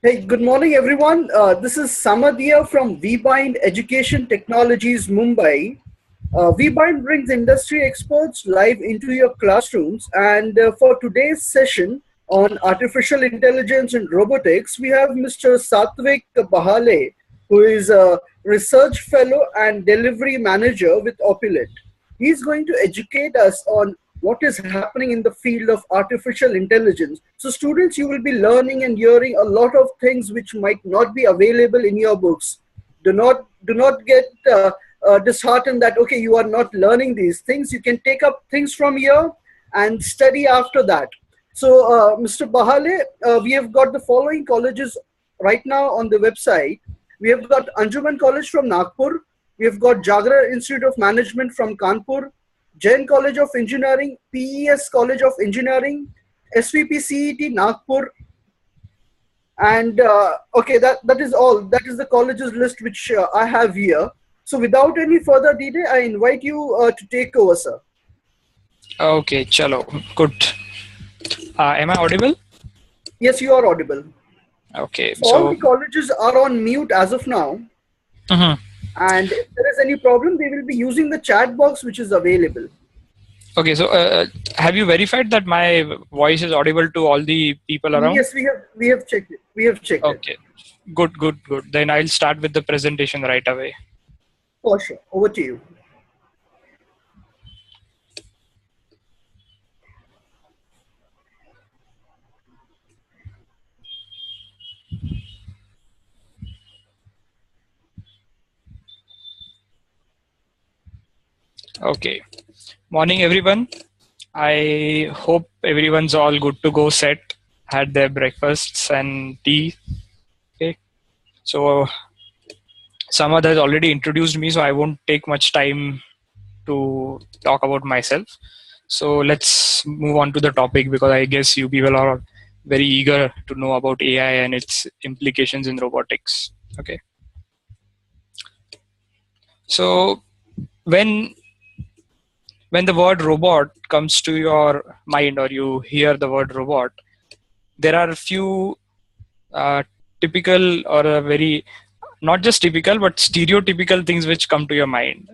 Hey, good morning, everyone. This is Samadia from VBind Education Technologies, Mumbai. VBind brings industry experts live into your classrooms. And for today's session on artificial intelligence and robotics, we have Mr. Satvik Bahale, who is a research fellow and delivery manager with Opulent. He's going to educate us on what is happening in the field of artificial intelligence. So, students, you will be learning and hearing a lot of things which might not be available in your books. Do not get disheartened that okay, you are not learning these things. You can take up things from here and study after that. So, Mr. Bahale, we have got the following colleges right now on the website. We have got Anjuman College from Nagpur. We have got Jagra Institute of Management from Kanpur, Jain College of Engineering, PES College of Engineering, SVP CET Nagpur, and okay, that is all. That is the colleges list which I have here. So without any further delay, I invite you to take over, sir. Okay, chalo, good. Am I audible? Yes, you are audible. Okay, So all the colleges are on mute as of now. And if there is any problem, they will be using the chat box which is available. Okay, so have you verified that my voice is audible to all the people around? Yes, we have checked it. We have checked it. Okay, good. Then I'll start with the presentation right away. For sure. Over to you. Okay, morning everyone. I hope everyone's all good to go, set, had their breakfasts and tea. Okay, so Samad has already introduced me, so I won't take much time to talk about myself. So let's move on to the topic, because I guess you people are very eager to know about AI and its implications in robotics. Okay. So when the word robot comes to your mind, or you hear the word robot, there are a few typical, or a very, not just typical but stereotypical things which come to your mind.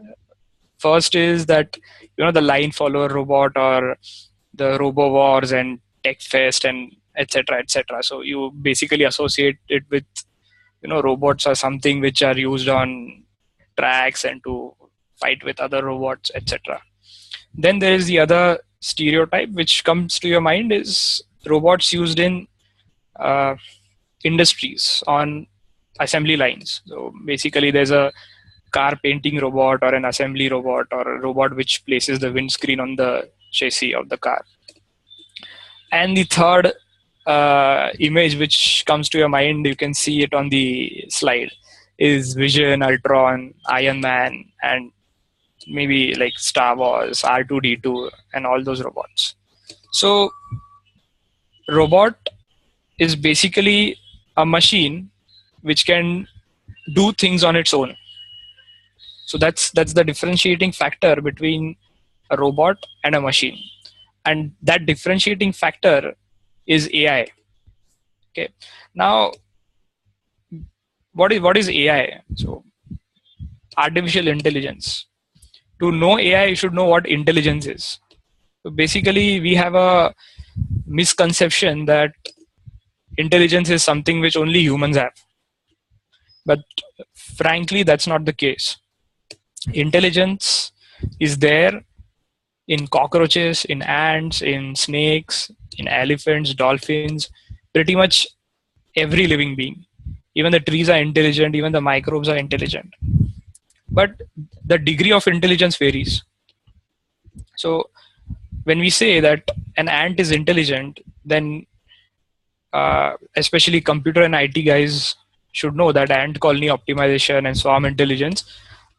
First is that, the line follower robot, or the robo wars and tech fest and etc etc. So you basically associate it with, robots are something which are used on tracks and to fight with other robots, etc. Then there is the other stereotype which comes to your mind, is robots used in industries on assembly lines. So basically there's a car painting robot, or an assembly robot, or a robot which places the windscreen on the chassis of the car. And the third image which comes to your mind, you can see it on the slide, is Vision, Ultron, Iron Man, and maybe like Star Wars, R2D2, and all those robots. So robot is basically a machine which can do things on its own. So that's the differentiating factor between a robot and a machine, and that differentiating factor is AI. Okay, now what is AI? So artificial intelligence. To know AI, you should know what intelligence is. So basically, we have a misconception that intelligence is something which only humans have, but frankly, that's not the case. Intelligence is there in cockroaches, in ants, in snakes, in elephants, dolphins, pretty much every living being. Even the trees are intelligent, even the microbes are intelligent. But the degree of intelligence varies. So when we say that an ant is intelligent, then especially computer and IT guys should know that ant colony optimization and swarm intelligence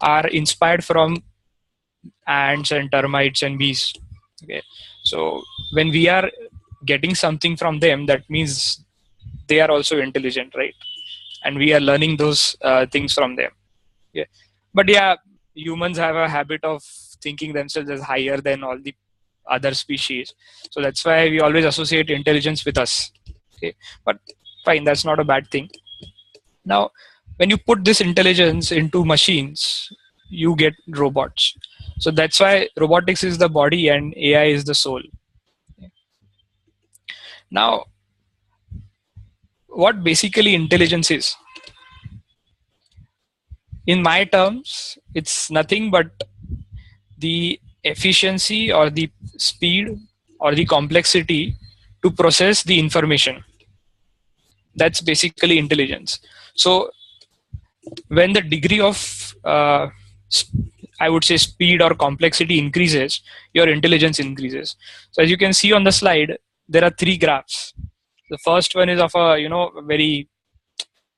are inspired from ants and termites and bees. Okay, so when we are getting something from them, that means they are also intelligent, right? And we are learning those things from them. Yeah, but yeah, humans have a habit of thinking themselves as higher than all the other species, so that's why we always associate intelligence with us. Okay, but Fine, that's not a bad thing. Now, when you put this intelligence into machines, you get robots. So that's why robotics is the body and AI is the soul. Now, what basically intelligence is? In my terms, it's nothing but the efficiency or the speed or the complexity to process the information. That's basically intelligence. So when the degree of I would say speed or complexity increases, your intelligence increases. So as you can see on the slide, there are three graphs. The first one is of a very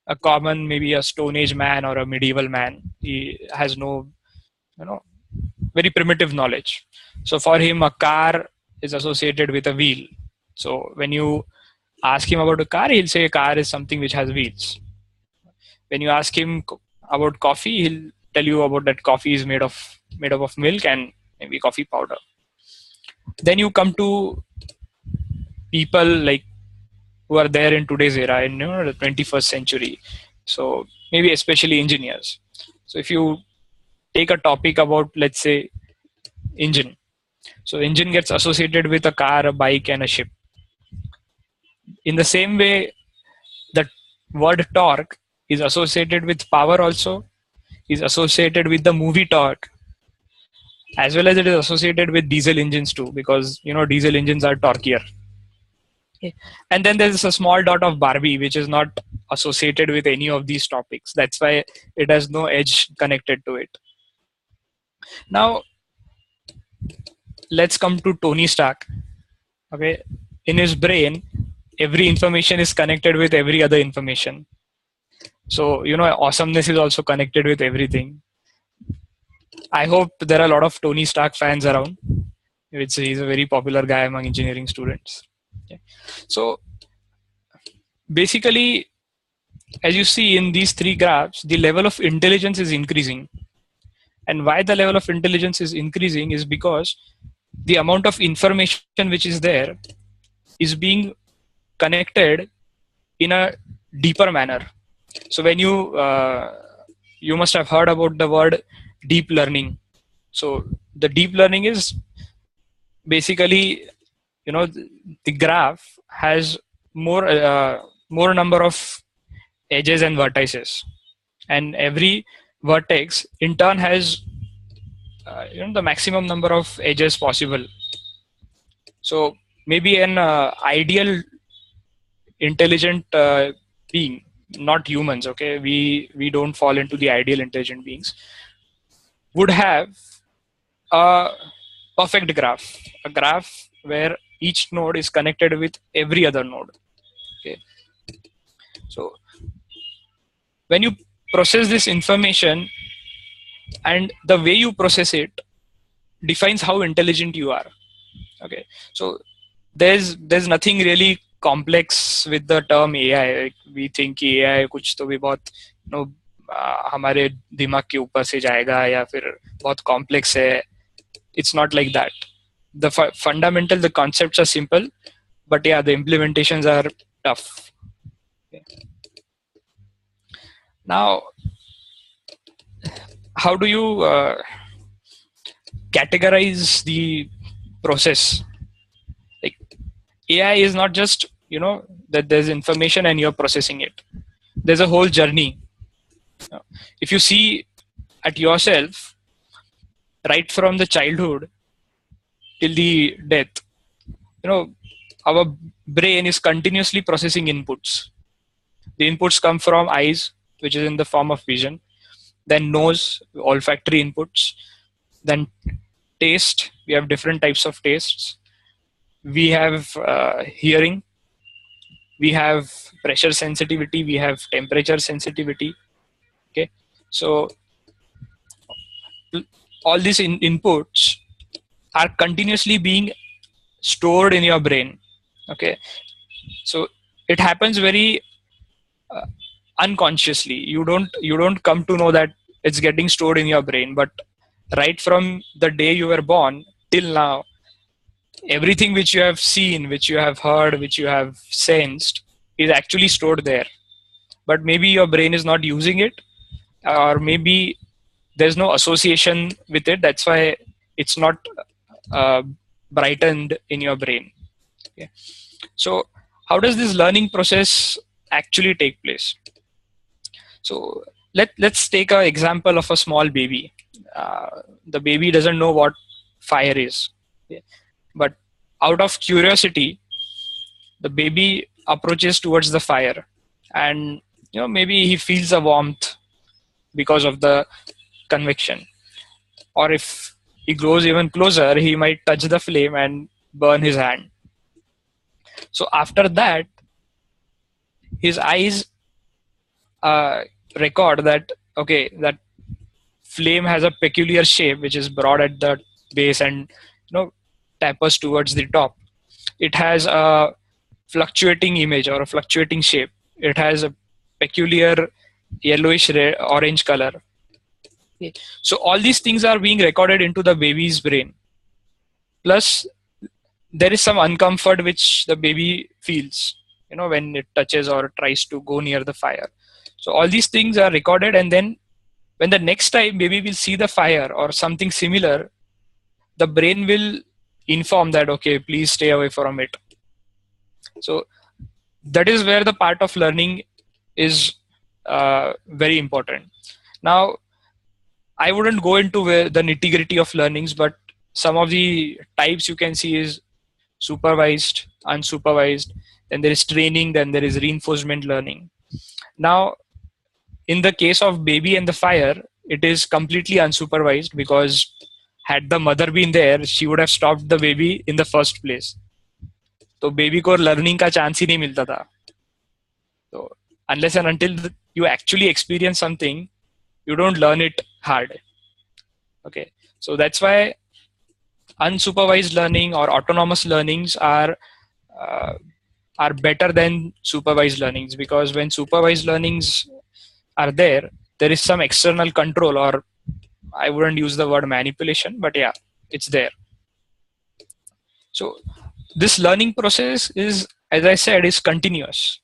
a common, maybe a Stone Age man or a medieval man. He has no you know very primitive knowledge. So for him, a car is associated with a wheel. So when you ask him about a car, he'll say a car is something which has wheels. When you ask him about coffee, he'll tell you about that coffee is made up of milk and maybe coffee powder. Then you come to people like who are there in today's era, in the 21st century. So maybe especially engineers. So if you take a topic about, let's say, engine. So engine gets associated with a car, a bike, and a ship. In the same way, the word torque is associated with power also, is associated with the movie torque, as well as it is associated with diesel engines too, because diesel engines are torquier. Okay. And then there's a small dot of Barbie, which is not associated with any of these topics. That's why it has no edge connected to it. Now, let's come to Tony Stark. Okay, in his brain, every information is connected with every other information. So awesomeness is also connected with everything. I hope there are a lot of Tony Stark fans around. He's a very popular guy among engineering students. Okay. So basically, as you see in these three graphs, the level of intelligence is increasing. And why the level of intelligence is increasing is because the amount of information which is there is being connected in a deeper manner. So when you must have heard about the word deep learning. So the deep learning is basically, the graph has more number of edges and vertices, and every vertex in turn has the maximum number of edges possible. So maybe an ideal intelligent being, not humans, okay, we don't fall into the ideal intelligent beings, would have a perfect graph, a graph where each node is connected with every other node. Okay, so when you process this information, and the way you process it defines how intelligent you are. Okay, so there's nothing really complex with the term AI. Like, we think AI कुछ तो भी बहुत हमारे दिमाग के ऊपर से जाएगा या फिर बहुत complex है. It's not like that. The the concepts are simple, but yeah, the implementations are tough. Okay. Now, how do you categorize the process? Like, AI is not just that there's information and you're processing it. There's a whole journey. If you see at yourself, right from the childhood till the death, our brain is continuously processing inputs. The inputs come from eyes, which is in the form of vision, then nose, olfactory inputs, then taste. We have different types of tastes. We have hearing, we have pressure sensitivity, we have temperature sensitivity. Okay, so all these inputs are continuously being stored in your brain. Okay, so it happens very unconsciously. You don't come to know that it's getting stored in your brain, but right from the day you were born till now, everything which you have seen, which you have heard, which you have sensed is actually stored there, but maybe your brain is not using it, or maybe there's no association with it. That's why it's not uh, brightened in your brain. Okay. So how does this learning process actually take place? So let's take an example of a small baby. The baby doesn't know what fire is. Okay. But out of curiosity, the baby approaches towards the fire, and maybe he feels a warmth because of the convection. Or if he goes even closer, he might touch the flame and burn his hand. So after that, his eyes record that, okay, that flame has a peculiar shape which is broad at the base and tapers towards the top. It has a fluctuating image or a fluctuating shape. It has a peculiar yellowish red, orange color. Okay. So all these things are being recorded into the baby's brain. Plus, there is some uncomfort which the baby feels, when it touches or tries to go near the fire. So all these things are recorded, and then when the next time baby will see the fire or something similar, the brain will inform that, okay, please stay away from it. So that is where the part of learning is very important. Now, I wouldn't go into the nitty-gritty of learnings, but some of the types you can see is supervised, unsupervised, then there is training, then there is reinforcement learning. Now, in the case of baby and the fire, it is completely unsupervised, because had the mother been there, she would have stopped the baby in the first place. तो baby को learning का chance ही नहीं मिलता था. So unless and until you actually experience something, you don't learn it hard. Okay, so that's why unsupervised learning or autonomous learnings are better than supervised learnings, because when supervised learnings are there is some external control, or I wouldn't use the word manipulation, but yeah, it's there. So this learning process is, as I said, is continuous,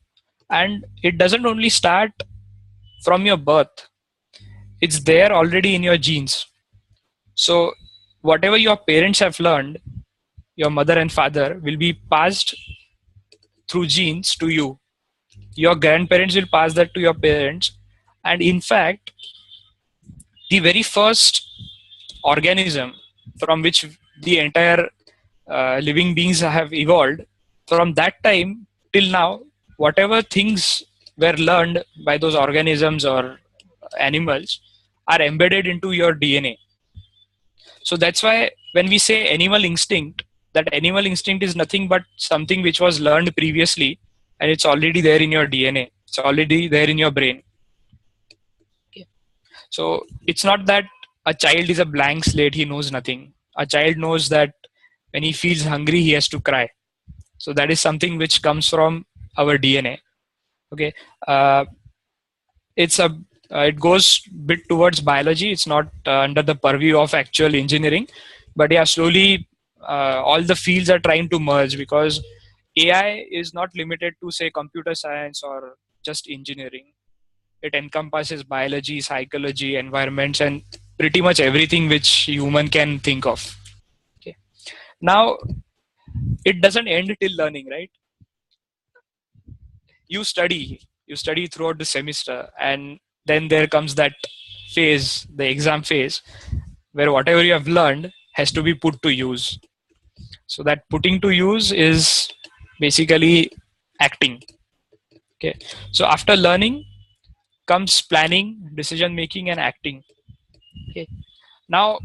and it doesn't only start from your birth. It's there already in your genes. So whatever your parents have learned, your mother and father, will be passed through genes to you. Your grandparents will pass that to your parents, and in fact, the very first organism from which the entire living beings have evolved, from that time till now, whatever things were learned by those organisms or animals are embedded into your DNA. So that's why when we say animal instinct, that animal instinct is nothing but something which was learned previously, and it's already there in your DNA. It's already there in your brain. Okay. So it's not that a child is a blank slate, he knows nothing. A child knows that when he feels hungry, he has to cry. So that is something which comes from our DNA. Okay, it goes bit towards biology. It's not under the purview of actual engineering, but yeah, slowly all the fields are trying to merge, because AI is not limited to, say, computer science or just engineering. It encompasses biology, psychology, environments, and pretty much everything which human can think of. Okay. Now, it doesn't end till learning, right? You study throughout the semester, and then there comes that phase, the exam phase, where whatever you have learned has to be put to use. So that putting to use is basically acting. Okay, so after learning comes planning, decision making, and acting. Okay, now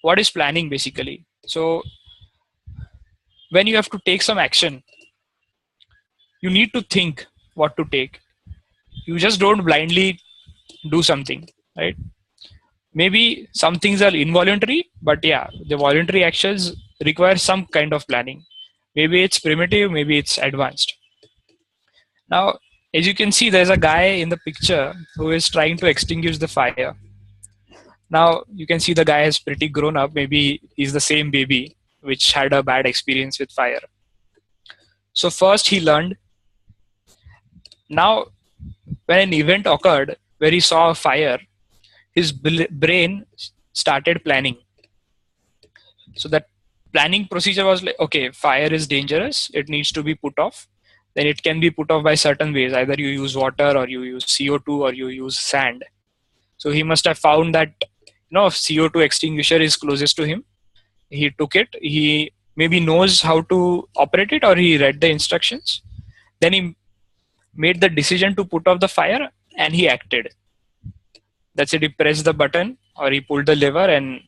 what is planning basically? So when you have to take some action, you need to think what to take. You just don't blindly do something, right? Maybe some things are involuntary, but yeah, the voluntary actions require some kind of planning. Maybe it's primitive, maybe it's advanced. Now, as you can see, there's a guy in the picture who is trying to extinguish the fire. Now, you can see the guy is pretty grown up. Maybe he's the same baby which had a bad experience with fire. So first he learned, Now, when an event occurred where he saw a fire, his brain started planning. So that planning procedure was like, okay, fire is dangerous, it needs to be put off. Then it can be put off by certain ways, either you use water or you use CO2 or you use sand. So he must have found that CO2 extinguisher is closest to him. He took it, he maybe knows how to operate it, or he read the instructions. Then he made the decision to put off the fire, and he acted. That's it. He pressed the button or he pulled the lever and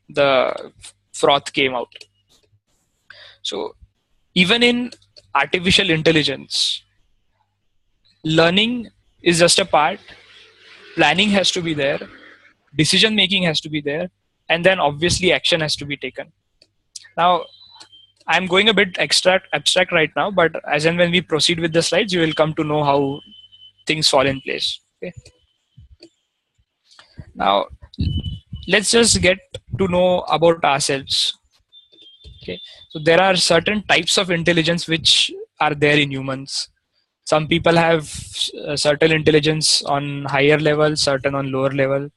the froth came out. So even in artificial intelligence, learning is just a part. Planning has to be there, decision making has to be there, and then obviously action has to be taken. Now, I'm going a bit abstract right now, but as and when we proceed with the slides, you will come to know how things fall in place. Okay. Now, let's just get to know about ourselves. Okay. So there are certain types of intelligence which are there in humans. Some people have certain intelligence on higher level, certain on lower level.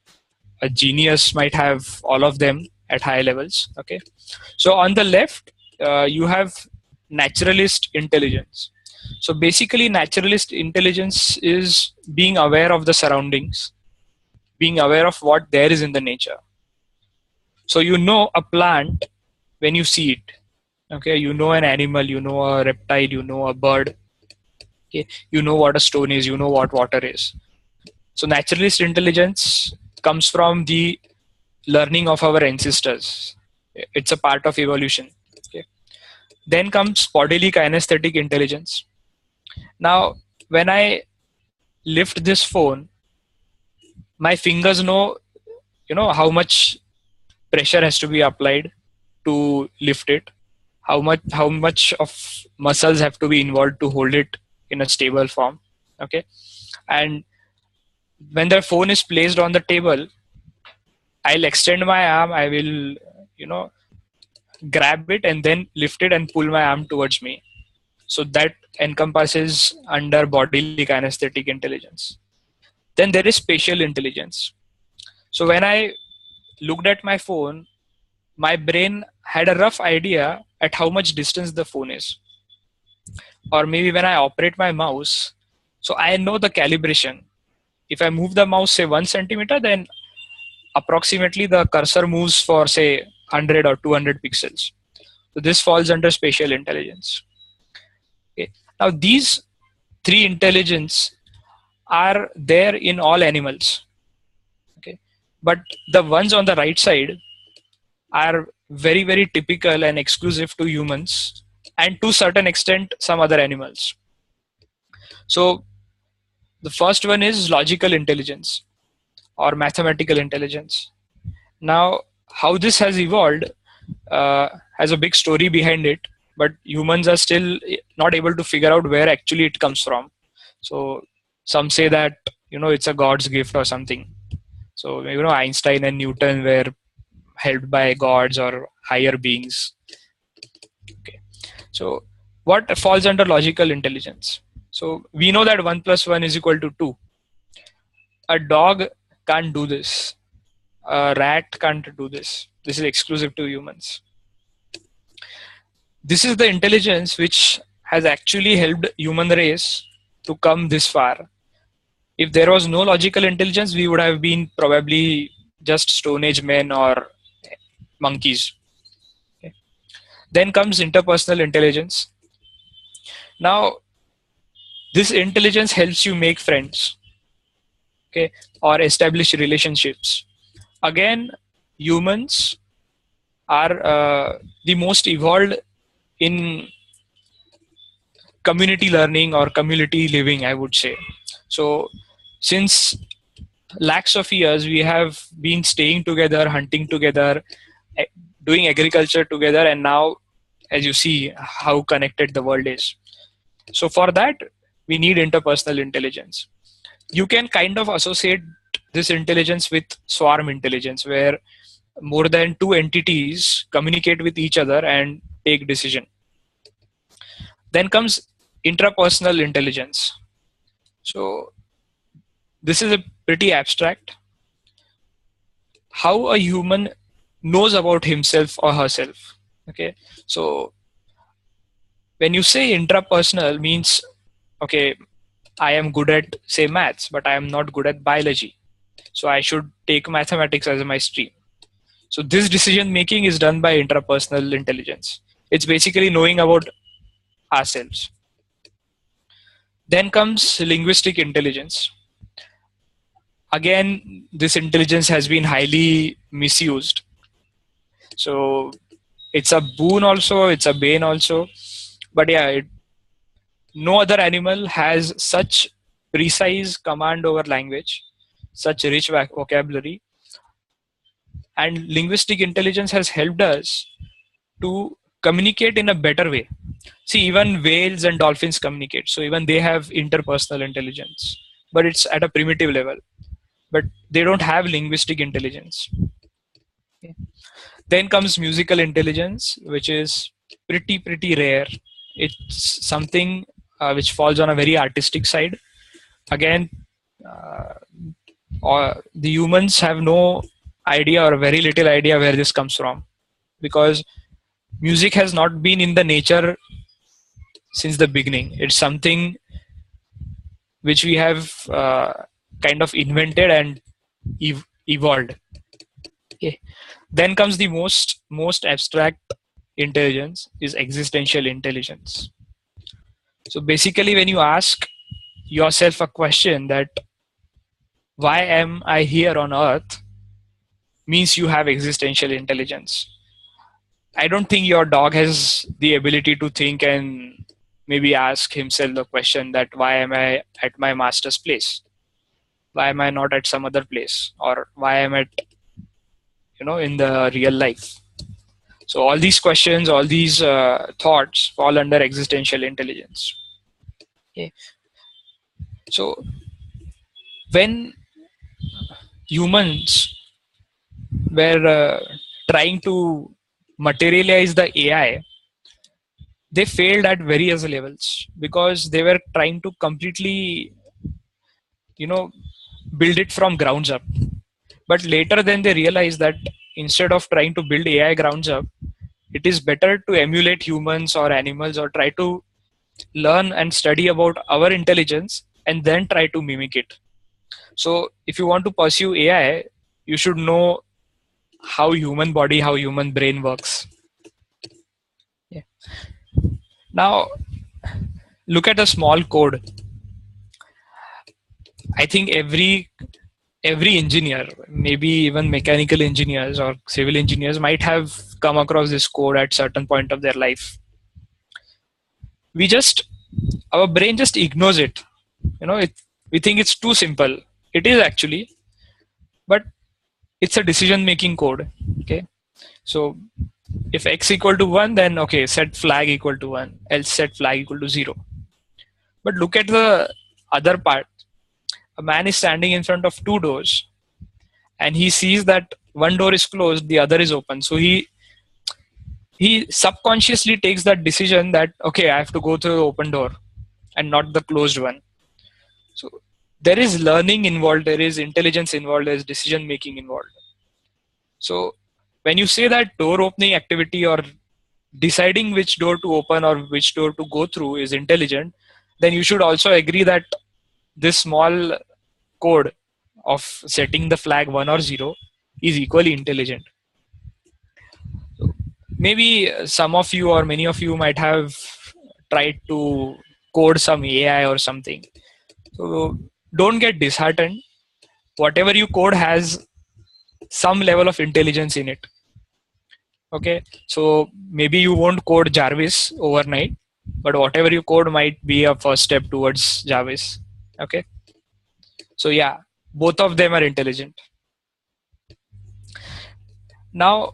A genius might have all of them at high levels. Okay. So on the left, you have naturalist intelligence. So basically, naturalist intelligence is being aware of the surroundings, being aware of what there is in the nature. So you know a plant when you see it. Okay, you know an animal, you know a reptile, you know a bird. Okay, you know what a stone is, you know what water is. So naturalist intelligence comes from the learning of our ancestors. It's a part of evolution. Okay. Then comes bodily kinesthetic intelligence. Now, when I lift this phone, my fingers know, how much pressure has to be applied to lift it, how much of muscles have to be involved to hold it in a stable form. Okay. And when the phone is placed on the table, I'll extend my arm, I will, grab it and then lift it and pull my arm towards me. So that encompasses under bodily kinesthetic intelligence. Then there is spatial intelligence. So when I looked at my phone, my brain had a rough idea at how much distance the phone is. Or maybe when I operate my mouse, so I know the calibration. If I move the mouse, say 1 centimeter, then approximately the cursor moves for say 100 or 200 pixels. So this falls under spatial intelligence. Okay. Now these three intelligence are there in all animals. Okay. But the ones on the right side are very, very typical and exclusive to humans, and to a certain extent some other animals. So the first one is logical intelligence or mathematical intelligence. Now, how this has evolved has a big story behind it, but humans are still not able to figure out where actually it comes from. So some say that it's a God's gift or something. So Einstein and Newton were helped by gods or higher beings. Okay. So what falls under logical intelligence? So we know that 1 plus 1 is equal to 2. A dog can't do this. A rat can't do this. This is exclusive to humans. This is the intelligence which has actually helped human race to come this far. If there was no logical intelligence, we would have been probably just Stone Age men or monkeys. Okay. Then comes interpersonal intelligence. Now, this intelligence helps you make friends, okay, or establish relationships. Again, humans are the most evolved in community learning or community living, I would say. So since lakhs of years, we have been staying together, hunting together, doing agriculture together, and now, as you see, how connected the world is. So for that, we need interpersonal intelligence. You can kind of associate this intelligence with swarm intelligence, where more than two entities communicate with each other and take decision. Then comes intrapersonal intelligence. So this is a pretty abstract. How a human knows about himself or herself. Okay, so when you say intrapersonal means, okay, I am good at say maths, but I am not good at biology. So I should take mathematics as my stream. So this decision making is done by intrapersonal intelligence. It's basically knowing about ourselves. Then comes linguistic intelligence. Again, this intelligence has been highly misused. So it's a boon also, it's a bane also. But yeah, no other animal has such precise command over language, such rich vocabulary. And linguistic intelligence has helped us to communicate in a better way. See, even whales and dolphins communicate. So even they have interpersonal intelligence, but it's at a primitive level. But they don't have linguistic intelligence. Okay. Then comes musical intelligence, which is pretty rare. It's something which falls on a very artistic side. Again, uh, the humans have no idea or very little idea where this comes from, because music has not been in the nature since the beginning. It's something which we have kind of invented and evolved. Okay. Then comes the most abstract intelligence is existential intelligence. So basically, when you ask yourself a question that why am I here on earth, means you have existential intelligence. I don't think your dog has the ability to think and maybe ask himself the question that why am I at my master's place? Why am I not at some other place? Or why am I, in the real life? So all these questions, all these thoughts fall under existential intelligence. Okay. So when humans were trying to materialize the AI, they failed at various levels because they were trying to completely, you know, build it from grounds up. But later, then they realized that instead of trying to build AI grounds up, it is better to emulate humans or animals or try to learn and study about our intelligence and then try to mimic it. So if you want to pursue AI, you should know how human body, how human brain works. Yeah. Now look at a small code. I think every engineer, maybe even mechanical engineers or civil engineers, might have come across this code at certain point of their life. We just, our brain just ignores it. We think it's too simple. It is actually, but it's a decision making code. Okay, so if x equal to 1, then okay, set flag equal to 1, else set flag equal to 0. But look at the other part. A man is standing in front of two doors and he sees that one door is closed, the other is open. So he subconsciously takes that decision that okay, I have to go through the open door and not the closed one. So there is learning involved, there is intelligence involved, there is decision making involved. So when you say that door opening activity or deciding which door to open or which door to go through is intelligent, then you should also agree that this small code of setting the flag 1 or 0 is equally intelligent. So maybe some of you or many of you might have tried to code some AI or something. So don't get disheartened. Whatever you code has some level of intelligence in it. Okay, so maybe you won't code Jarvis overnight, but whatever you code might be a first step towards Jarvis. Okay, so yeah, both of them are intelligent. Now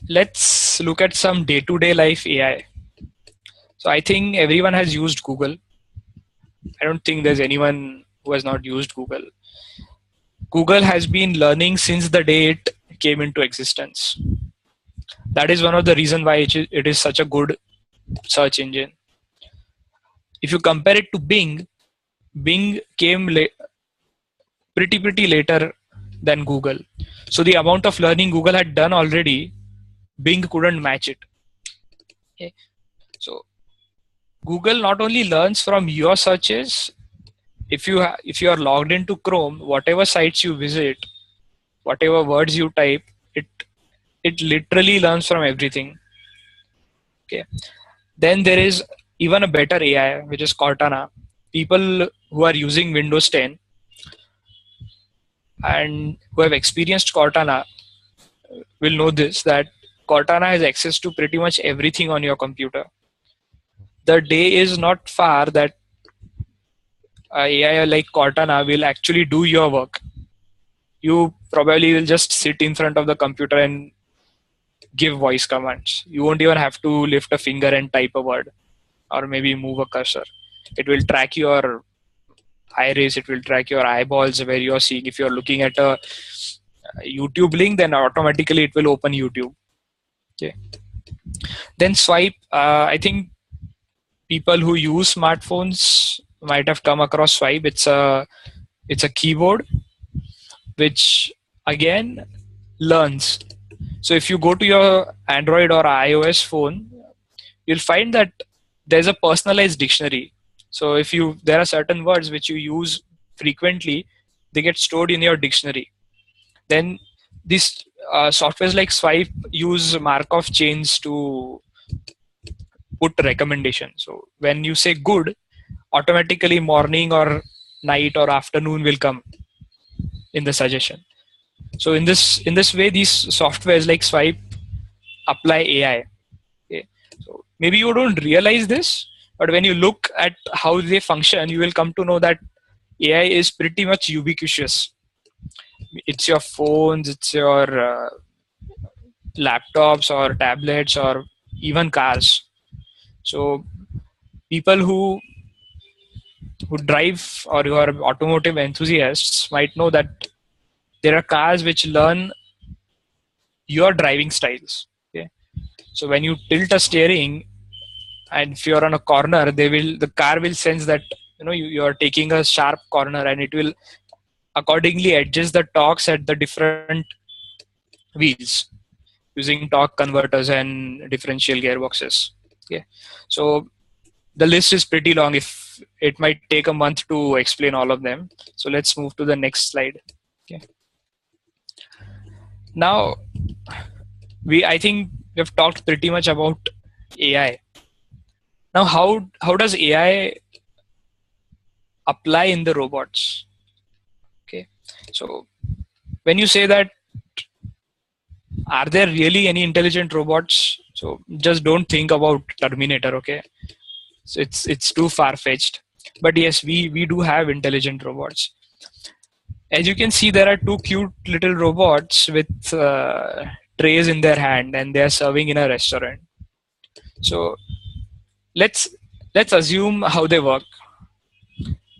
let's look at some day-to-day life AI. So I think everyone has used Google. I don't think there's anyone who has not used Google. Google has been learning since the day it came into existence. That is one of the reasons why it is such a good search engine. If you compare it to Bing, Bing came pretty later than Google. So the amount of learning Google had done already, Bing couldn't match it. Okay. So Google not only learns from your searches. If you are logged into Chrome, whatever sites you visit, whatever words you type, it it literally learns from everything. Okay. Then there is even a better AI, which is Cortana. People who are using Windows 10 and who have experienced Cortana will know this, that Cortana has access to pretty much everything on your computer. The day is not far that AI like Cortana will actually do your work. You probably will just sit in front of the computer and give voice commands. You won't even have to lift a finger and type a word or maybe move a cursor. It will track your iris, it will track your eyeballs where you're seeing. If you're looking at a YouTube link, then automatically it will open YouTube. Okay. Then swipe. I think people who use smartphones might have come across swipe. It's a keyboard which again learns. So if you go to your Android or iOS phone, you'll find that there's a personalized dictionary. So if there are certain words which you use frequently, they get stored in your dictionary. Then these softwares like Swipe use Markov chains to put recommendation. So when you say good, automatically morning or night or afternoon will come in the suggestion. So in this way, these softwares like Swipe apply AI. Okay. So maybe you don't realize this, but when you look at how they function, you will come to know that AI is pretty much ubiquitous. It's your phones, it's your laptops or tablets or even cars. So people who drive or who are automotive enthusiasts might know that there are cars which learn your driving styles. Okay. So when you tilt a steering, and if you're on a corner, the car will sense that you are taking a sharp corner, and it will accordingly adjust the torques at the different wheels using torque converters and differential gearboxes. Okay. So the list is pretty long. If it might take a month to explain all of them. So let's move to the next slide. Okay. Now I think we've talked pretty much about AI. Now how does AI apply in the robots? Okay. So when you say that, are there really any intelligent robots? So just don't think about Terminator. Okay. So it's too far-fetched. But yes, we do have intelligent robots. As you can see, there are two cute little robots with trays in their hand, and they are serving in a restaurant. So let's assume how they work.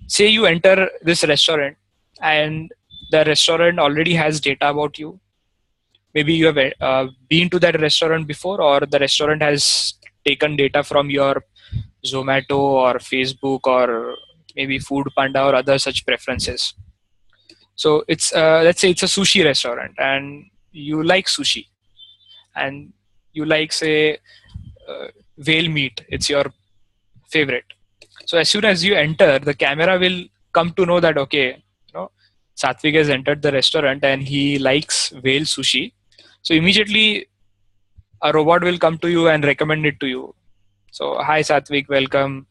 Say you enter this restaurant, and the restaurant already has data about you. Maybe you have been to that restaurant before, or the restaurant has taken data from your Zomato or Facebook or maybe Food Panda or other such preferences. So it's let's say it's a sushi restaurant, and you like sushi, and you like, say, whale meat. It's your favorite. So as soon as you enter, the camera will come to know that, okay, Satvik has entered the restaurant and he likes whale sushi. So immediately a robot will come to you and recommend it to you. So hi Satvik, welcome.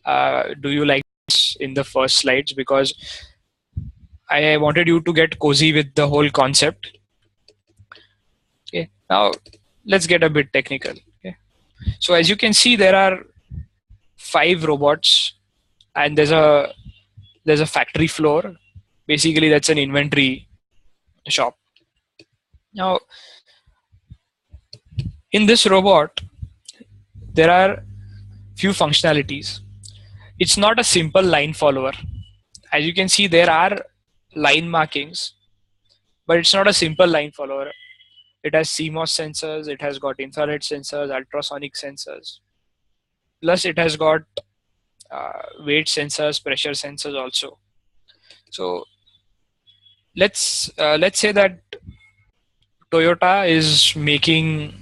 Do you like this in the first slides? Because I wanted you to get cozy with the whole concept. Okay. Now let's get a bit technical. Okay. So as you can see, there are 5 robots, and there's a factory floor. Basically, that's an inventory shop. Now, in this robot, there are few functionalities. It's not a simple line follower. As you can see, there are line markings, but it's not a simple line follower. It has CMOS sensors, it has got infrared sensors, ultrasonic sensors. Plus, it has got weight sensors, pressure sensors also. So let's say that Toyota is making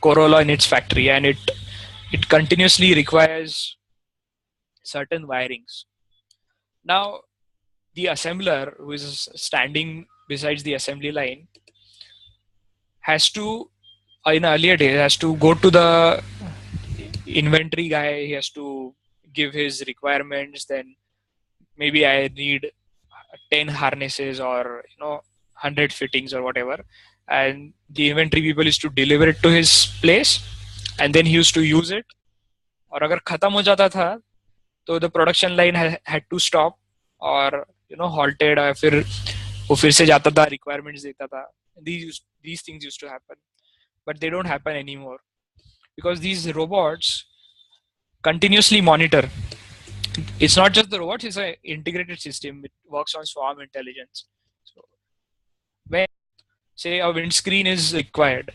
Corolla in its factory, and it continuously requires certain wirings. Now the assembler who is standing besides the assembly line has to, in earlier days, has to go to the inventory guy. He has to give his requirements. Then maybe I need 10 harnesses, or 100 fittings or whatever, and the inventory people used to deliver it to his place, and then he used to use it. और अगर खत्म हो जाता था तो the production line had to stop, or halted, और फिर वो फिर से जाता था, requirements देता था. These things used to happen, but they don't happen anymore because these robots continuously monitor. It's not just the robots, it's an integrated system. It works on swarm intelligence. So when, say, a windscreen is required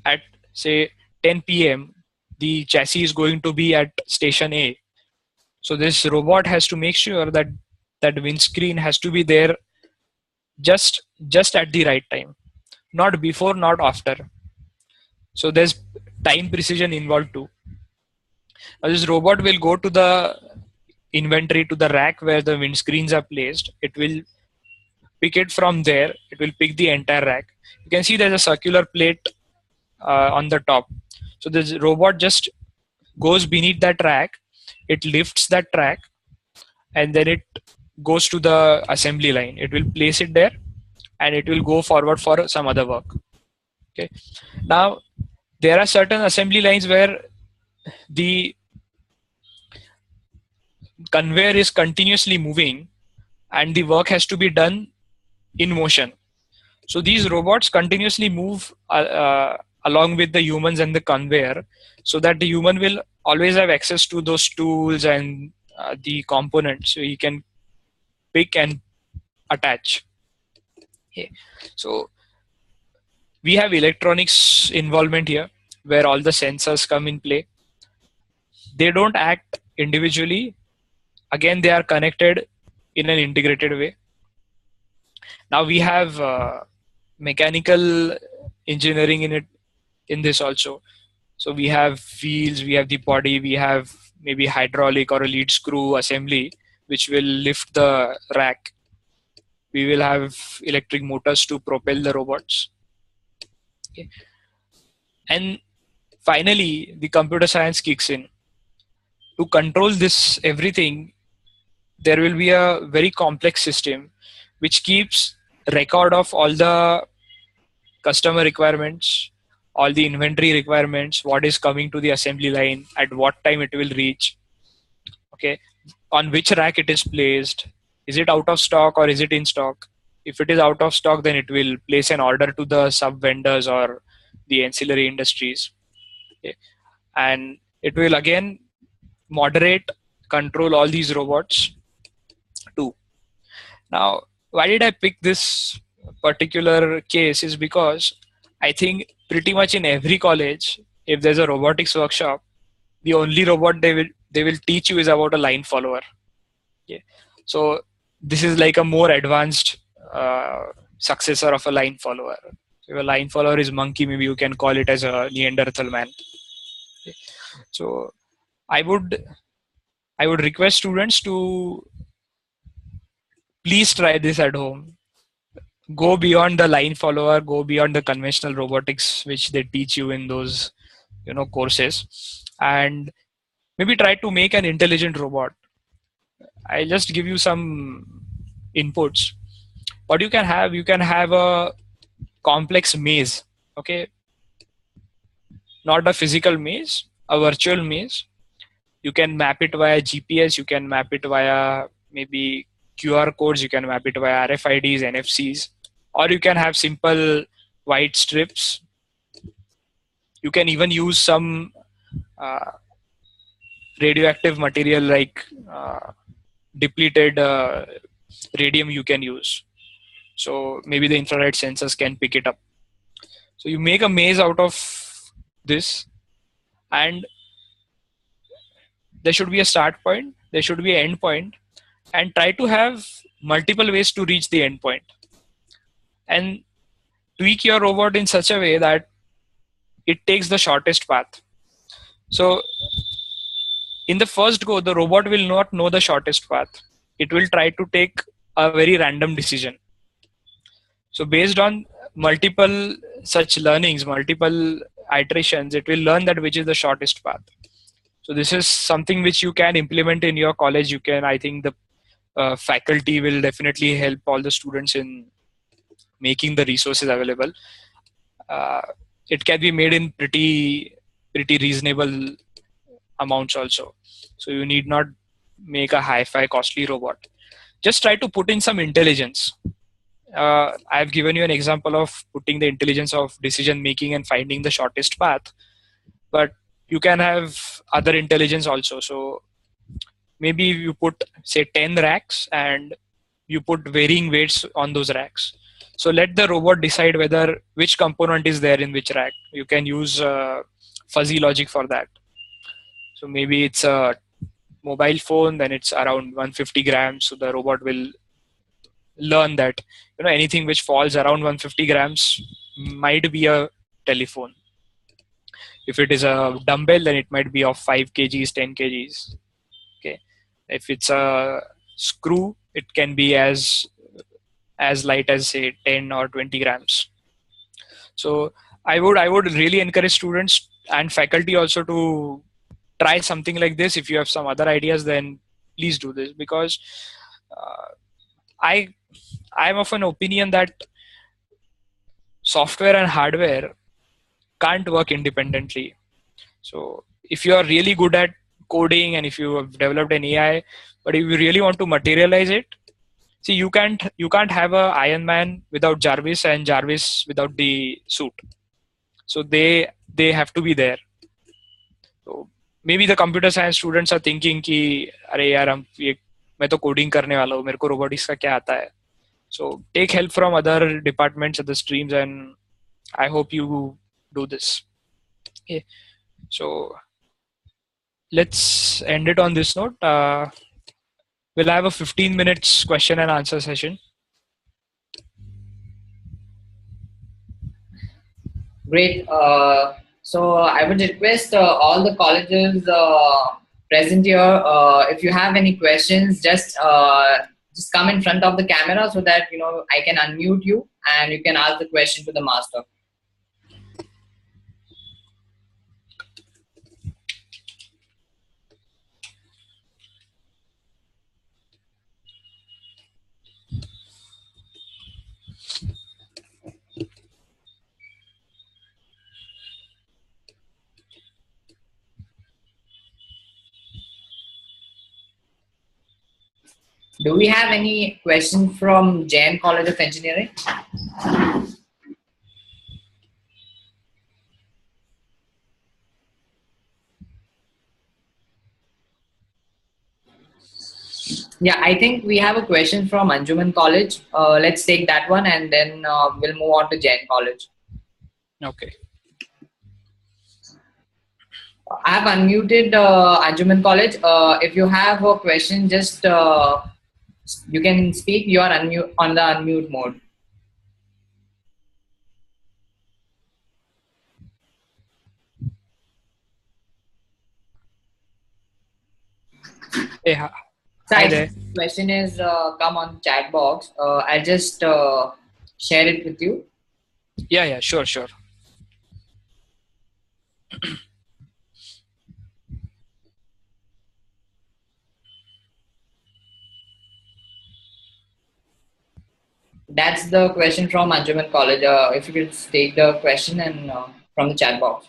at, say, 10 p.m., the chassis is going to be at station A. So this robot has to make sure that that windscreen has to be there just at the right time, not before, not after. So there's time precision involved too. Now this robot will go to the inventory, to the rack where the windscreens are placed. It will pick it from there. It will pick the entire rack. You can see there's a circular plate on the top. So this robot just goes beneath that rack. It lifts that rack, and then it goes to the assembly line. It will place it there, and it will go forward for some other work. Okay. Now there are certain assembly lines where the conveyor is continuously moving, and the work has to be done in motion. So these robots continuously move along with the humans and the conveyor, so that the human will always have access to those tools and the components, so he can pick and attach. Okay. So we have electronics involvement here, where all the sensors come in play. They don't act individually. Again, they are connected in an integrated way. Now we have mechanical engineering in this also. So we have wheels, we have the body, we have maybe hydraulic or a lead screw assembly which will lift the rack. We will have electric motors to propel the robots. Okay. And finally, the computer science kicks in. To control this everything, there will be a very complex system which keeps record of all the customer requirements, all the inventory requirements, what is coming to the assembly line, at what time it will reach, okay, on which rack it is placed, is it out of stock or is it in stock. If it is out of stock, then it will place an order to the sub vendors or the ancillary industries, okay. And it will again moderate, control all these robots too. Now, why did I pick this particular case is because I think pretty much in every college, if there's a robotics workshop, the only robot they will teach you is about a line follower. Okay. So this is like a more advanced successor of a line follower. If a line follower is monkey, maybe you can call it as a Neanderthal man. Okay. So I would request students to please try this at home. Go beyond the line follower, go beyond the conventional robotics which they teach you in those courses, and maybe try to make an intelligent robot. I'll just give you some inputs. What you can have a complex maze, okay, not a physical maze, a virtual maze. You can map it via GPS, you can map it via maybe QR codes, you can map it via RFIDs, NFCs, or you can have simple white strips. You can even use some radioactive material like depleted radium you can use. So maybe the infrared sensors can pick it up. So you make a maze out of this, and there should be a start point, there should be an end point, and try to have multiple ways to reach the end point. And tweak your robot in such a way that it takes the shortest path. So in the first go, the robot will not know the shortest path. It will try to take a very random decision. So based on multiple such learnings, multiple iterations, it will learn that which is the shortest path. So this is something which you can implement in your college. You can, I think the faculty will definitely help all the students in making the resources available. It can be made in pretty reasonable amounts also. So you need not make a hi-fi costly robot. Just try to put in some intelligence. I've given you an example of putting the intelligence of decision making and finding the shortest path, but you can have other intelligence also. So maybe you put say 10 racks and you put varying weights on those racks. So let the robot decide whether which component is there in which rack. You can use fuzzy logic for that. So maybe it's a mobile phone, then it's around 150 grams. So the robot will learn that anything which falls around 150 grams might be a telephone. If it is a dumbbell, then it might be of 5 kgs, 10 kgs. Okay. If it's a screw, it can be as light as say 10 or 20 grams. So I would really encourage students and faculty also to try something like this. If you have some other ideas, then please do this, because I'm of an opinion that software and hardware can't work independently. So if you are really good at coding and if you have developed an AI, but if you really want to materialize it, see, you can't have a Iron Man without Jarvis and Jarvis without the suit. So they have to be there. So maybe the computer science students are thinking कि अरे यार मैं तो coding करने वाला हूँ, मेरे को robotics का क्या आता है. So take help from other departments, other streams, and I hope you do this. Okay. So let's end it on this note. We'll have a 15 minutes question and answer session. Great. So I would request all the colleges present here, if you have any questions, just come in front of the camera so that I can unmute you and you can ask the question to the master. Do we have any question from Jain College of Engineering? Yeah, I think we have a question from Anjuman College. Let's take that one and then we'll move on to Jain College. Okay. I have unmuted Anjuman College. If you have a question, just you can speak. You are on the unmute mode. Hey, hi there. Question is come on chat box. I'll just share it with you. Yeah, sure. That's the question from Anjuman College. If you could take the question and from the chat box.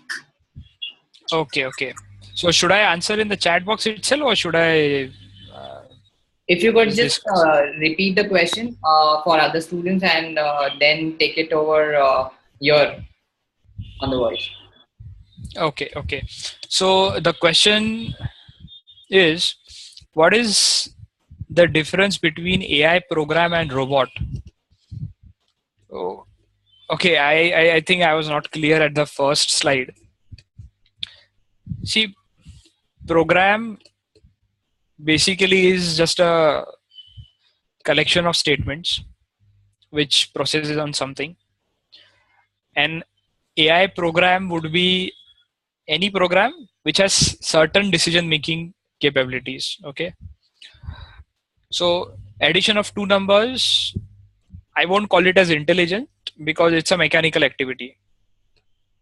Okay. So should I answer in the chat box itself, or should I? If you could just repeat the question for other students and then take it over here on the voice. Okay. So the question is, what is the difference between AI program and robot? Oh, okay. I think I was not clear at the first slide. See, program basically is just a collection of statements which processes on something. An AI program would be any program which has certain decision making capabilities. Okay, so addition of two numbers, I won't call it as intelligent because it's a mechanical activity,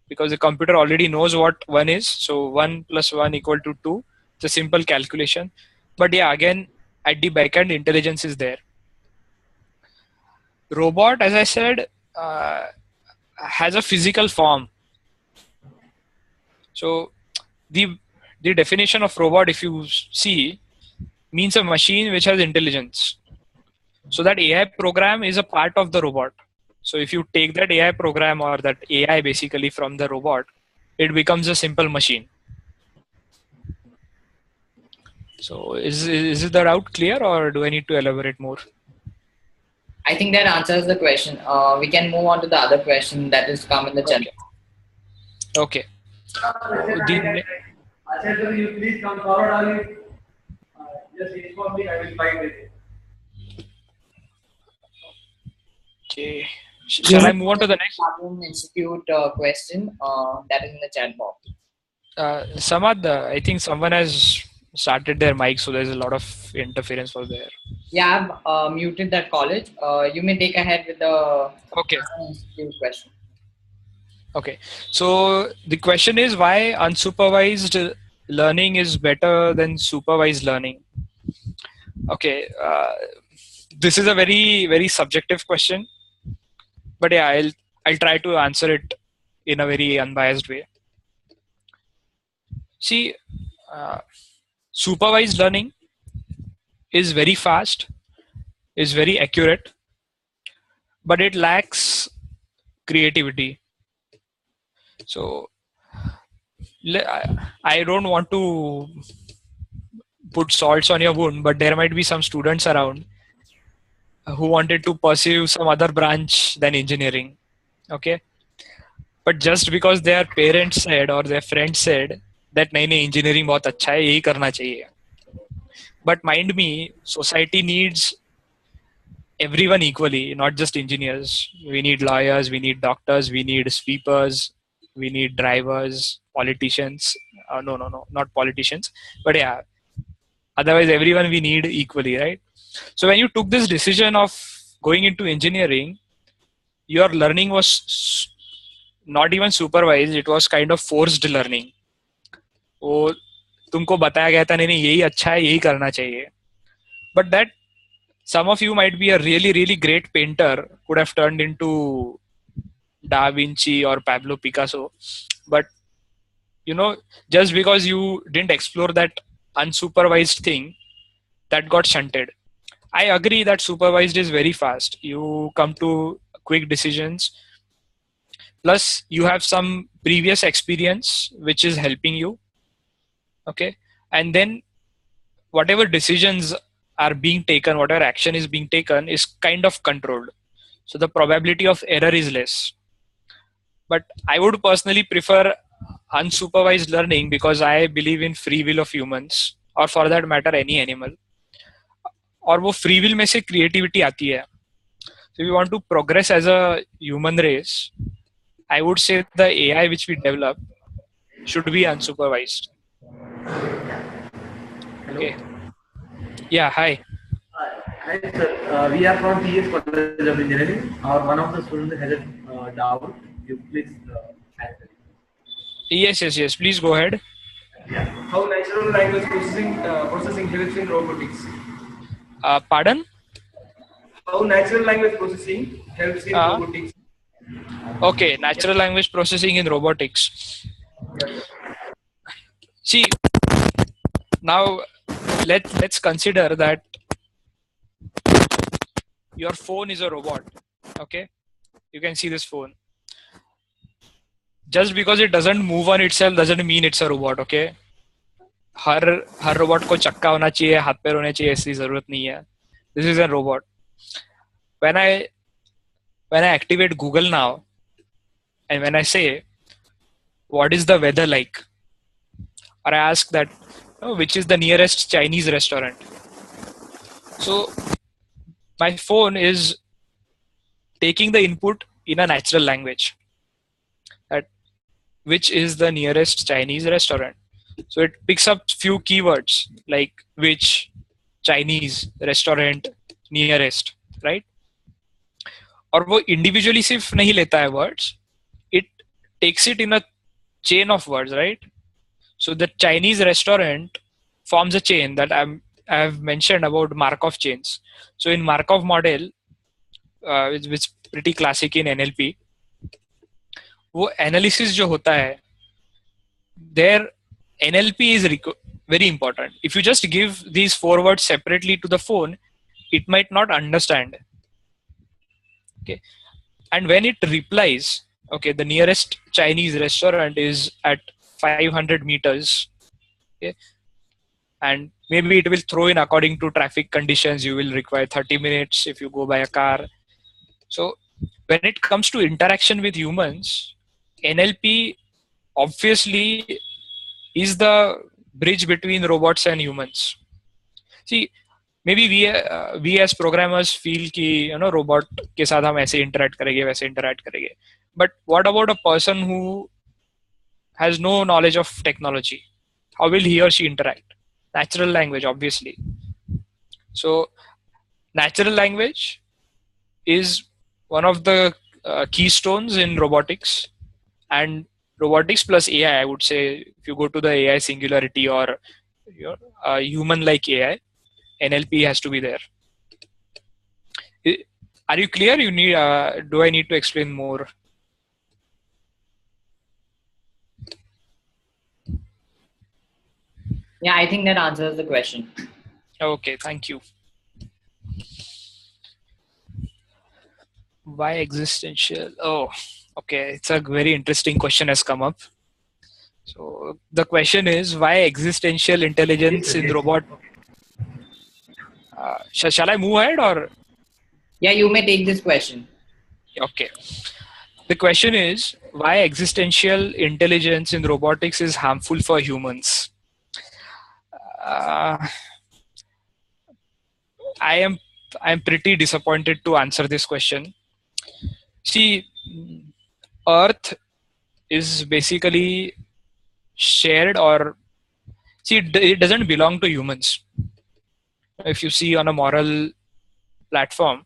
because the computer already knows what one is. So 1 plus 1 equal to 2. It's a simple calculation. But yeah, again, at the back end, intelligence is there. Robot, as I said, has a physical form. So the definition of robot, if you see, means a machine which has intelligence. So that AI program is a part of the robot. So if you take that AI program or that AI basically from the robot, it becomes a simple machine. So is the doubt clear, or do I need to elaborate more? I think that answers the question. We can move on to the other question that is come in the chat. Okay. Acharya, you please come forward. Or you just inform me. I will find it. Okay. Shall I move on to the next? Opulent Institute question that is in the chat box. Samad, I think someone has started their mic, so there's a lot of interference for there. Yeah, I've muted that college. You may take ahead with the Institute question. Okay. So the question is why unsupervised learning is better than supervised learning. Okay. This is a very, very subjective question. But yeah, I'll try to answer it in a very unbiased way. See, supervised learning is very fast, is very accurate, but it lacks creativity. So I don't want to put salts on your wound, but there might be some students around who wanted to pursue some other branch than engineering. Okay, but just because their parents said or their friends said that nahi engineering बहुत अच्छा है, यही करना चाहिए. But mind me, society needs everyone equally, not just engineers. We need lawyers, we need doctors, we need sweepers, we need drivers, politicians. No, not politicians, but yeah. Otherwise, everyone we need equally, right? So when you took this decision of going into engineering, your learning was not even supervised. It was kind of forced learning. वो तुमको बताया गया था नहीं यही अच्छा है, यही करना चाहिए. But that some of you might be a really, really great painter, could have turned into Da Vinci or Pablo Picasso. But, just because you didn't explore that unsupervised thing, that got shunted. I agree that supervised is very fast. You come to quick decisions. Plus, you have some previous experience which is helping you. Okay. And then whatever decisions are being taken, whatever action is being taken is kind of controlled. So the probability of error is less. But I would personally prefer unsupervised learning because I believe in free will of humans, or for that matter any animal. और वो free will में से creativity आती है. So if we want to progress as a human race, I would say the AI which we develop should be unsupervised. Okay. Yeah, hi. Hi sir, we are from TS College of Engineering. Our one of the students has a doubt. You please answer. Yes. Please go ahead. Yeah. How natural language processing helps in robotics? Pardon? How natural language processing helps in robotics? Okay, natural language processing in robotics. Yes. See, now let's consider that your phone is a robot. Okay, you can see this phone. Just because it doesn't move on itself doesn't mean it's a robot. Okay, her robot को चक्का होना चाहिए, हाथ पैर होने चाहिए, ऐसी जरूरत नहीं है. This is a robot. When I activate Google now, and when I say, what is the weather like? Or I ask that, which is the nearest Chinese restaurant. So my phone is taking the input in a natural language, that which is the nearest Chinese restaurant. So it picks up few keywords like which, Chinese, restaurant, nearest, right? और वो individually सिर्फ नहीं लेता है words, it takes it in a chain of words, right? So the Chinese restaurant forms a chain that I've mentioned about Markov chains. So in Markov model, which is pretty classic in NLP, वो analysis जो होता है, there NLP is very important. If you just give these four words separately to the phone, it might not understand. Okay, and when it replies, okay, the nearest Chinese restaurant is at 500 meters. Okay, and maybe it will throw in according to traffic conditions. You will require 30 minutes if you go by a car. So when it comes to interaction with humans, NLP obviously is the bridge between robots and humans. See, maybe we as programmers feel कि robot के साथ हम ऐसे interact करेंगे, वैसे interact करेंगे. But what about a person who has no knowledge of technology? How will he or she interact? Natural language, obviously. So natural language is one of the keystones in robotics, and robotics plus AI, I would say, if you go to the AI singularity or human like AI, NLP has to be there. Are you clear? You need? Do I need to explain more? Yeah, I think that answers the question. Okay, thank you. Why existential? Oh, okay. It's a very interesting question has come up. So the question is, why existential intelligence in robot? Shall I move ahead or? Yeah, you may take this question. Okay. The question is, why existential intelligence in robotics is harmful for humans? I'm pretty disappointed to answer this question. See, Earth is basically shared, or see, it doesn't belong to humans. If you see on a moral platform,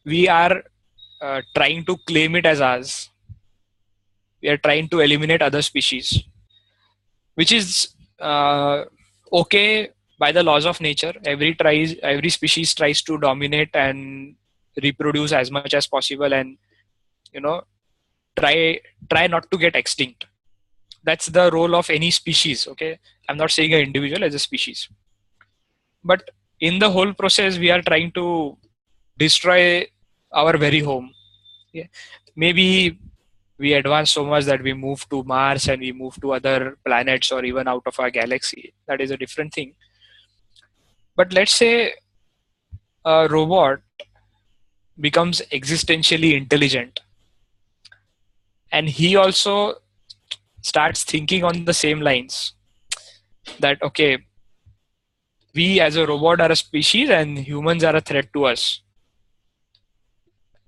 we are trying to claim it as ours. We are trying to eliminate other species, which is okay by the laws of nature. Every species tries to dominate and reproduce as much as possible, and try not to get extinct. That's the role of any species. Okay, I'm not saying an individual, as a species, but in the whole process we are trying to destroy our very home. Yeah. Maybe we advance so much that we move to Mars and we move to other planets or even out of our galaxy. That is a different thing. But let's say a robot becomes existentially intelligent, and he also starts thinking on the same lines, that okay, we as a robot are a species and humans are a threat to us.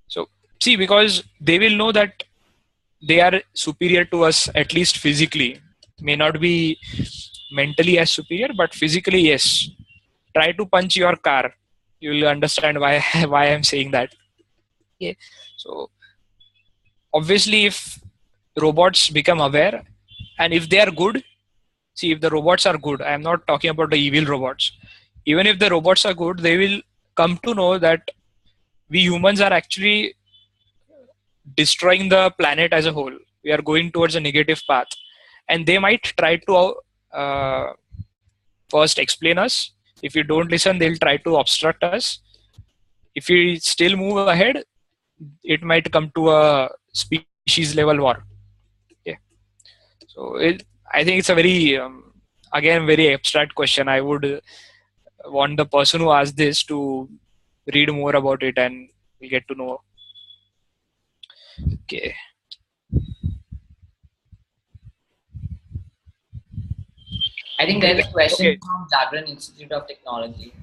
So see, because they will know that they are superior to us, at least physically. May not be mentally as superior, but physically, yes. Try to punch your car, you will understand why why I'm saying that. Okay. So obviously, if robots become aware, and if they are good, see, if the robots are good, I'm not talking about the evil robots. Even if the robots are good, they will come to know that we humans are actually destroying the planet as a whole. We are going towards a negative path, and they might try to first explain us. If we don't listen, they'll try to obstruct us. If we still move ahead, it might come to a species level war. Okay. So I think it's a very again very abstract question. I would want the person who asked this to read more about it, and we'll get to know. Okay. I think there's a question Okay, from Jagran Institute of Technology.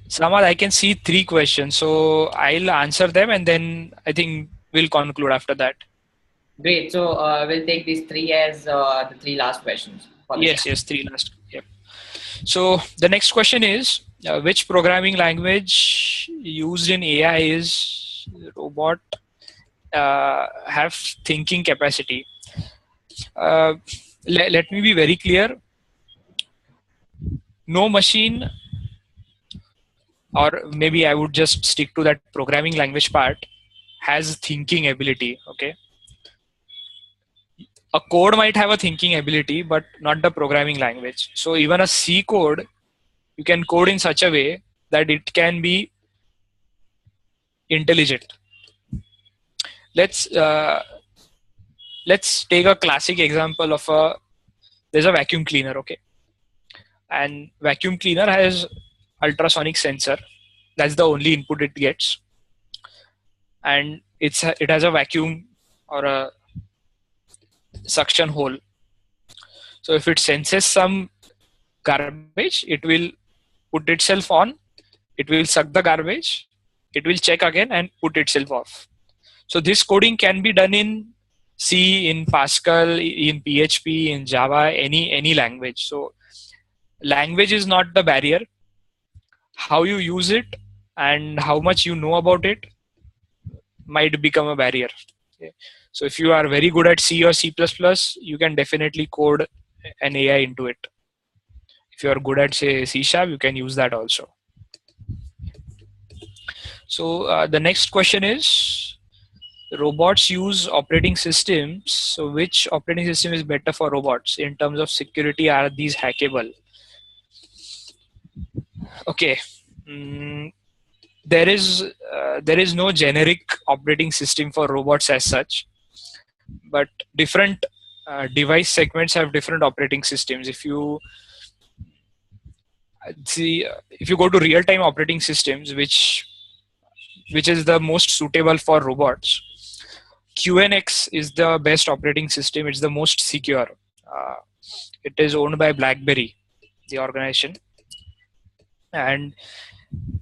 Samad, I can see 3 questions, so I'll answer them and then I think we'll conclude after that. Great. So we'll take these three as the three last questions for the Yes, session. yes, 3 last. Yep. So the next question is, which programming language used in AI is robot have thinking capacity? Uh, let me be very clear. No machine, or maybe I would just stick to that programming language part, has thinking ability. Okay, a code might have a thinking ability, but not the programming language. So even a C code, you can code in such a way that it can be intelligent. Let's uh, let's take a classic example of there's a vacuum cleaner. Okay, and vacuum cleaner has ultrasonic sensor. That's the only input it gets, and it has a vacuum or a suction hole. So if it senses some garbage, it will put itself on, it will suck the garbage, it will check again and put itself off. So this coding can be done in C, in Pascal, in PHP, in Java, any language. So language is not the barrier. How you use it and how much you know about it might become a barrier. Okay. So if you are very good at C or C++, you can definitely code an AI into it. If you are good at, say, C Sharp, you can use that also. So the next question is, robots use operating systems. So which operating system is better for robots in terms of security? Are these hackable? Okay. Mm, there is no generic operating system for robots as such, but different device segments have different operating systems. If you see, if you go to real-time operating systems, which is the most suitable for robots, QNX is the best operating system. It's the most secure. Uh, it is owned by BlackBerry, the organization, and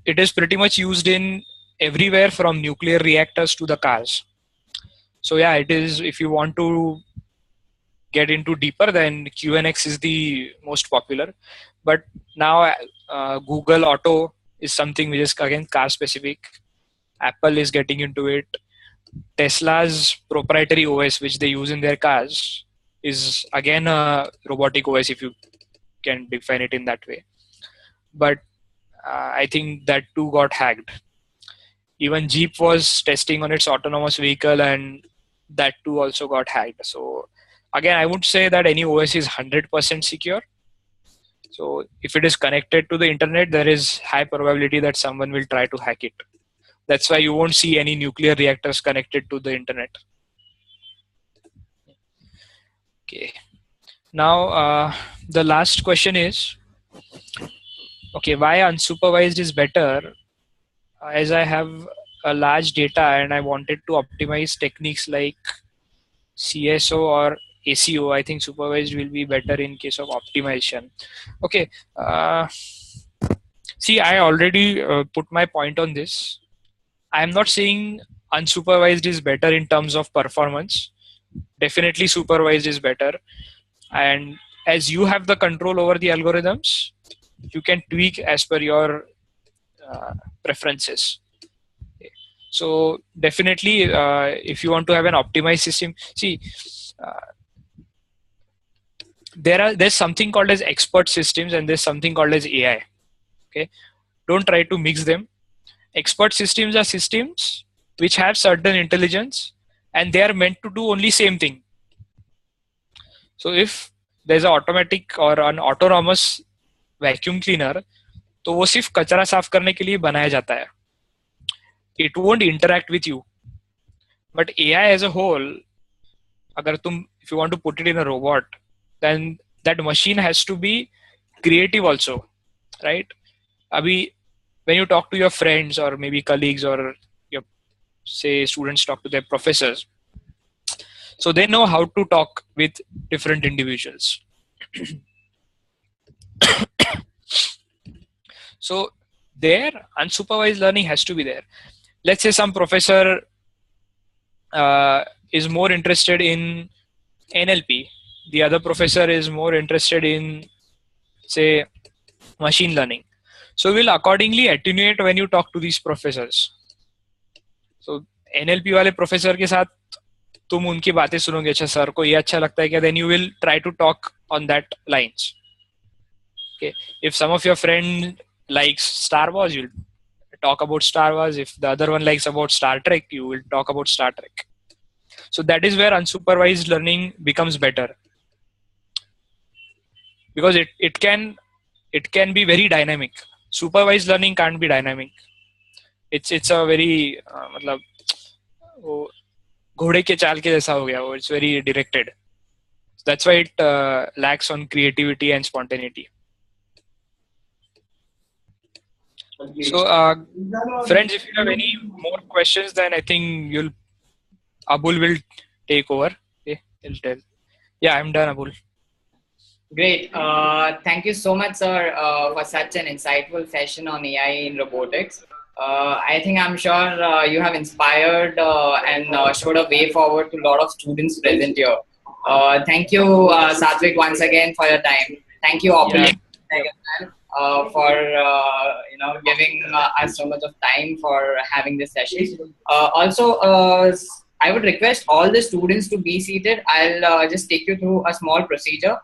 it is pretty much used in everywhere from nuclear reactors to the cars. So yeah, it is. If you want to get into deeper, then QNX is the most popular. But now Google Auto is something which is again car specific. Apple is getting into it. Tesla's proprietary OS, which they use in their cars, is again a robotic OS, if you can define it in that way. But I think that too got hacked. Even Jeep was testing on its autonomous vehicle, and that too also got hacked. So again, I would say that any OS is 100% secure. So if it is connected to the internet, there is high probability that someone will try to hack it. That's why you won't see any nuclear reactors connected to the internet. Okay. Now, the last question is, okay, why unsupervised is better? As I have a large data and I wanted to optimize techniques like CSO or ACO, I think supervised will be better in case of optimization. Okay. See, I already put my point on this. I'm not saying unsupervised is better in terms of performance. Definitely supervised is better. And as you have the control over the algorithms, you can tweak as per your preferences. So definitely, if you want to have an optimized system, see, uh, there's something called as expert systems and there's something called as AI. Okay, don't try to mix them. Expert systems are systems which have certain intelligence and they are meant to do only same thing. So if there's an automatic or an autonomous vacuum cleaner, तो वो सिर्फ कचरा साफ करने के लिए बनाया जाता है. It won't interact with you. But AI as a whole, अगर तुम, if you want to put it in a robot, then that machine has to be creative also, right? Abhi, when you talk to your friends or maybe colleagues or your, say, students talk to their professors, so they know how to talk with different individuals. So there, unsupervised learning has to be there. Let's say some professor is more interested in NLP. The other professor is more interested in, say, machine learning. So we'll accordingly attenuate when you talk to these professors. So NLP वाले professor के साथ तुम उनकी बातें सुनोगे, अच्छा sir को ये अच्छा लगता है क्या, then you will try to talk on that lines. Okay, if some of your friend likes Star Wars, you'll talk about Star Wars. If the other one likes about Star Trek, you will talk about Star Trek. So that is where unsupervised learning becomes better, because it can be very dynamic. Supervised learning can't be dynamic. It's a very मतलब वो घोड़े के चाल के जैसा हो गया वो. It's very directed. That's why it lacks on creativity and spontaneity. So friends, if you have any more questions, then I think Abul will take over. Okay, he'll tell. Yeah, I'm done, Abul. Great. Thank you so much, sir, for such an insightful session on AI in robotics. I'm sure you have inspired and showed a way forward to a lot of students present here. Thank you, Satvik, once again for your time. Thank you, Opulent for giving us so much of time for having this session. Also, I would request all the students to be seated. I'll just take you through a small procedure.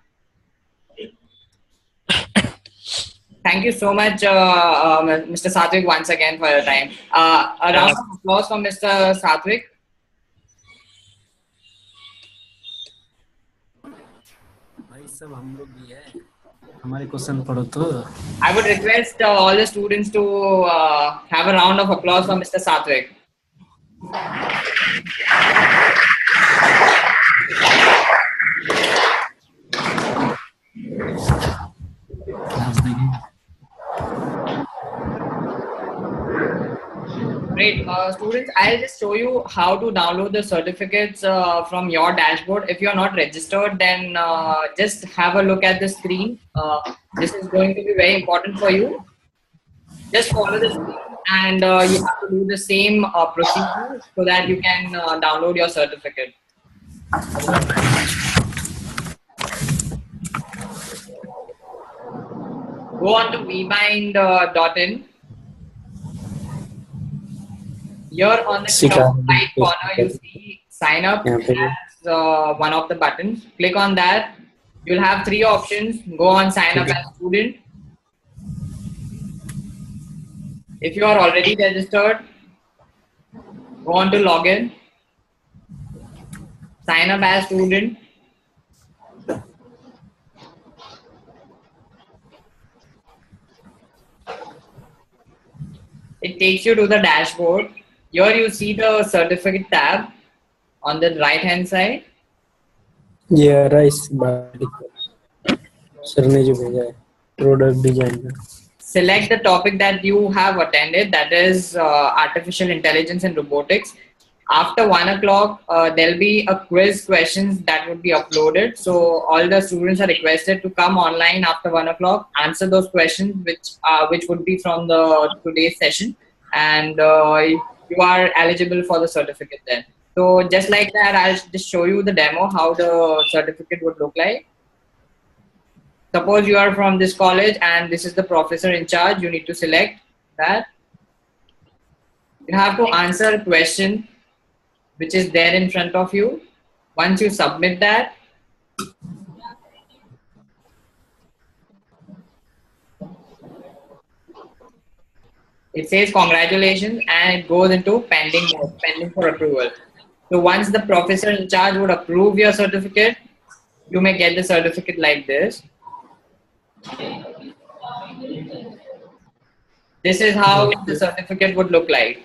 Thank you so much, Mr. Satvik, once again for your time. A round of applause for Mr. Satvik. I would request all the students to have a round of applause for Mr. Satvik. Great. Students, I'll just show you how to download the certificates from your dashboard. If you're not registered, then just have a look at the screen. This is going to be very important for you. Just follow the screen, and you have to do the same procedure so that you can download your certificate. Go on to vbind.in. Here on the top right corner, you see sign up as one of the buttons. Click on that. You'll have three options. Go on sign up as student. If you are already registered, go on to login. Sign up as student. It takes you to the dashboard. Here you see the certificate tab on the right hand side. Yeah, right. Sir ने जो भेजा है product design. Select the topic that you have attended, that is Artificial Intelligence and Robotics. After 1 o'clock, there'll be a quiz questions that would be uploaded. So all the students are requested to come online after 1 o'clock, answer those questions, which would be from the today's session, and you are eligible for the certificate then. So just like that, I'll just show you the demo how the certificate would look like. Suppose you are from this college and this is the professor in charge. You need to select that. You have to answer a question which is there in front of you. Once you submit that, it says congratulations and it goes into pending mode, pending for approval. So once the professor in charge would approve your certificate, you may get the certificate like this. This is how the certificate would look like.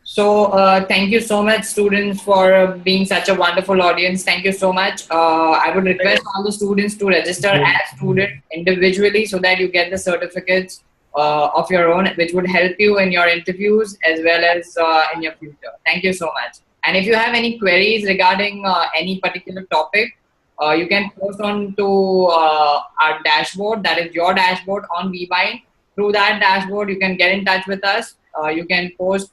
So thank you so much, students, for being such a wonderful audience. Thank you so much. I would request all the students to register as student individually so that you get the certificates of your own, which would help you in your interviews as well as in your future. Thank you so much. And if you have any queries regarding any particular topic, You can post on to our dashboard, that is your dashboard on VBind. Through that dashboard, you can get in touch with us. You can post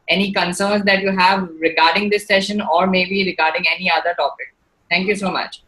any concerns that you have regarding this session or maybe regarding any other topic. Thank you so much.